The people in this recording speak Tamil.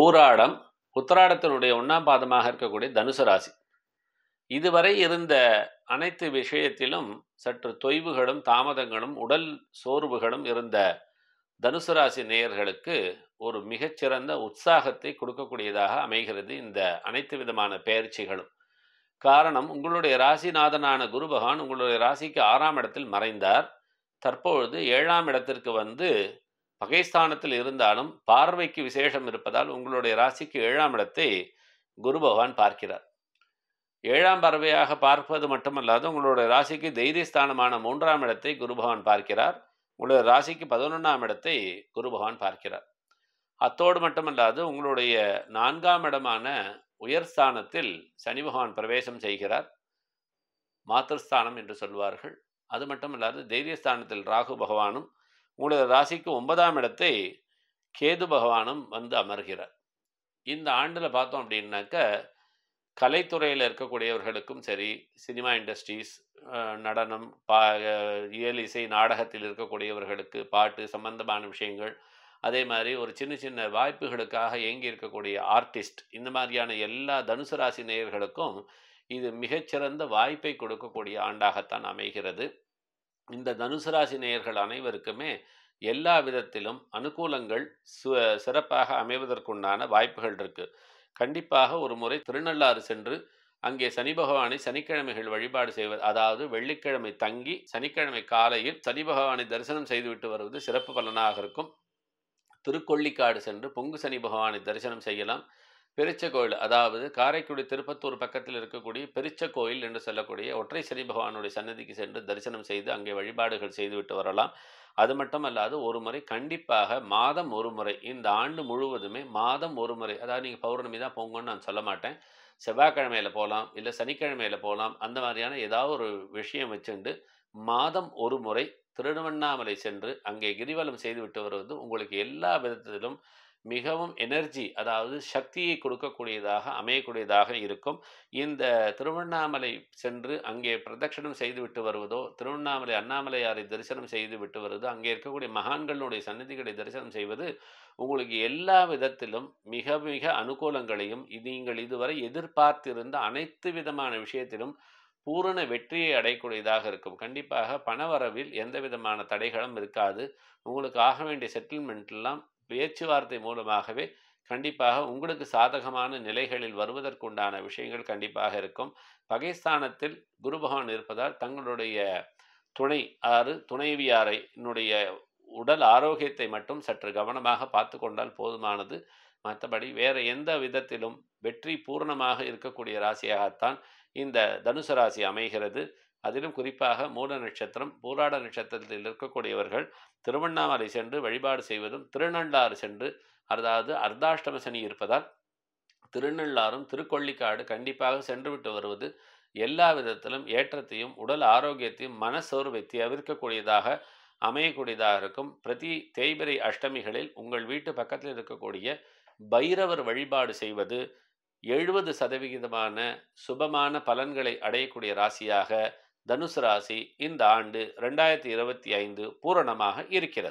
பூராடம், உத்திராடத்தினுடைய 1ஆம் பாதமாக இருக்கக்கூடிய தனுசு ராசி. இதுவரை இருந்த அனைத்து விஷயத்திலும் சற்று தொய்வுகளும், தாமதங்களும், உடல் சோர்வுகளும் இருந்த தனுசு ராசி நேயர்களுக்கு ஒரு மிகச்சிறந்த உற்சாகத்தை கொடுக்கக்கூடியதாக அமைகிறது இந்த அனைத்து விதமான பெயர்ச்சிகளும். காரணம், உங்களுடைய ராசிநாதனான குரு பகவான் உங்களுடைய ராசிக்கு 6ஆம் இடத்தில் மறைந்தார். தற்பொழுது 7ஆம் இடத்திற்கு வந்து பகைஸ்தானத்தில் இருந்தாலும் பார்வைக்கு விசேஷம் இருப்பதால் உங்களுடைய ராசிக்கு 7ஆம் இடத்தை குரு பகவான் பார்க்கிறார். 7ஆம் பார்வையாக பார்ப்பது மட்டுமல்லாது உங்களுடைய ராசிக்கு தைரியஸ்தானமான 3ஆம் இடத்தை குரு பகவான் பார்க்கிறார். உங்களுடைய ராசிக்கு 11ஆம் இடத்தை குரு பகவான் பார்க்கிறார். அத்தோடு மட்டுமல்லாது உங்களுடைய 4ஆம் இடமான உயர்ஸ்தானத்தில் சனி பகவான் பிரவேசம் செய்கிறார். மாத்திருஸ்தானம் என்று சொல்வார்கள். அது மட்டுமல்லாது தைரியஸ்தானத்தில் ராகு பகவானும் உங்களுடைய ராசிக்கு 9ஆம் இடத்தை கேது பகவானும் வந்து அமர்கிறார். இந்த ஆண்டில் பார்த்தோம் அப்படின்னாக்க கலைத்துறையில் இருக்கக்கூடியவர்களுக்கும் சரி, சினிமா இண்டஸ்ட்ரீஸ், நடனம், இயல் இசை, நாடகத்தில் இருக்கக்கூடியவர்களுக்கு பாட்டு சம்பந்தமான விஷயங்கள், அதே மாதிரி ஒரு சின்ன சின்ன வாய்ப்புகளுக்காக ஏங்கி இருக்கக்கூடிய ஆர்டிஸ்ட், இந்த மாதிரியான எல்லா தனுசு ராசி நேயர்களுக்கும் இது மிகச்சிறந்த வாய்ப்பை கொடுக்கக்கூடிய ஆண்டாகத்தான் அமைகிறது. இந்த தனுசு ராசி நேயர்கள் அனைவருக்குமே எல்லா விதத்திலும் அனுகூலங்கள் சிறப்பாக அமைவதற்குண்டான வாய்ப்புகள் இருக்கு. கண்டிப்பாக ஒரு முறை திருநள்ளாறு சென்று அங்கே சனி பகவானை சனிக்கிழமைகள் வழிபாடு செய்வது, அதாவது வெள்ளிக்கிழமை தங்கி சனிக்கிழமை காலையில் சனி பகவானை தரிசனம் செய்துவிட்டு வருவது சிறப்பு பலனாக இருக்கும். திருக்கொள்ளிக்காடு சென்று பொங்கு சனி பகவானை தரிசனம் செய்யலாம். பெரிச்ச கோயில், அதாவது காரைக்குடி திருப்பத்தூர் பக்கத்தில் இருக்கக்கூடிய பெரிச்ச கோயில் என்று சொல்லக்கூடிய ஒற்றை சனி பகவானுடைய சன்னதிக்கு சென்று தரிசனம் செய்து அங்கே வழிபாடுகள் செய்துவிட்டு வரலாம். அது மட்டுமல்லாது ஒரு முறை கண்டிப்பாக மாதம் ஒரு முறை, இந்த ஆண்டு முழுவதுமே மாதம் ஒரு முறை, அதாவது நீங்கள் பௌர்ணமி தான் போங்கன்னு நான் சொல்ல மாட்டேன், செவ்வாய்க்கிழமையில் போகலாம், இல்லை சனிக்கிழமையில் போகலாம், அந்த மாதிரியான ஏதாவது ஒரு விஷயம் வச்சுண்டு மாதம் ஒரு முறை திருவண்ணாமலை சென்று அங்கே கிரிவலம் செய்துவிட்டு வருவது உங்களுக்கு எல்லா விதத்திலும் மிகவும் எனர்ஜி, அதாவது சக்தியை கொடுக்கக்கூடியதாக அமையக்கூடியதாக இருக்கும். இந்த திருவண்ணாமலை சென்று அங்கே பிரதட்சணம் செய்துவிட்டு வருவதோ, திருவண்ணாமலை அண்ணாமலையாரை தரிசனம் செய்து விட்டு வருவதோ, அங்கே இருக்கக்கூடிய மகான்களுடைய சன்னதிகளை தரிசனம் செய்வது உங்களுக்கு எல்லா விதத்திலும் மிக மிக அனுகூலங்களையும் நீங்கள் இதுவரை எதிர்பார்த்திருந்த அனைத்து விதமான விஷயத்திலும் பூரண வெற்றியை அடையக்கூடியதாக இருக்கும். கண்டிப்பாக பணவரவில் எந்த விதமான தடைகளும் இருக்காது. உங்களுக்கு ஆக வேண்டிய செட்டில்மெண்ட் எல்லாம் பேச்சுவார்த்தை மூலமாகவே கண்டிப்பாக உங்களுக்கு சாதகமான நிலைகளில் வருவதற்குண்டான விஷயங்கள் கண்டிப்பாக இருக்கும். பகைஸ்தானத்தில் குரு பகவான் இருப்பதால் தங்களுடைய துணைவியாரை உடல் ஆரோக்கியத்தை மட்டும் சற்று கவனமாக பார்த்து கொண்டால் போதுமானது. மற்றபடி வேறு எந்த விதத்திலும் வெற்றி பூர்ணமாக இருக்கக்கூடிய ராசியாகத்தான் இந்த தனுசு ராசி அமைகிறது. அதிலும் குறிப்பாக மூல நட்சத்திரம், பூராட நட்சத்திரத்தில் இருக்கக்கூடியவர்கள் திருவண்ணாமலை சென்று வழிபாடு செய்வதும், திருநள்ளாறு சென்று, அதாவது அர்த்தாஷ்டம சனி இருப்பதால் திருநள்ளாறும் திருக்கொள்ளிக்காடு கண்டிப்பாக சென்றுவிட்டு வருவது எல்லா விதத்திலும் ஏற்றத்தையும் உடல் ஆரோக்கியத்தையும் மனசோர்வை தவிர்க்கக்கூடியதாக அமையக்கூடியதாக இருக்கும். பிரதி தேய்பிரை அஷ்டமிகளில் உங்கள் வீட்டு பக்கத்தில் இருக்கக்கூடிய பைரவர் வழிபாடு செய்வது 70% சுபமான பலன்களை அடையக்கூடிய ராசியாக தனுசு ராசி இந்த ஆண்டு 2025 பூரணமாக இருக்கிறது.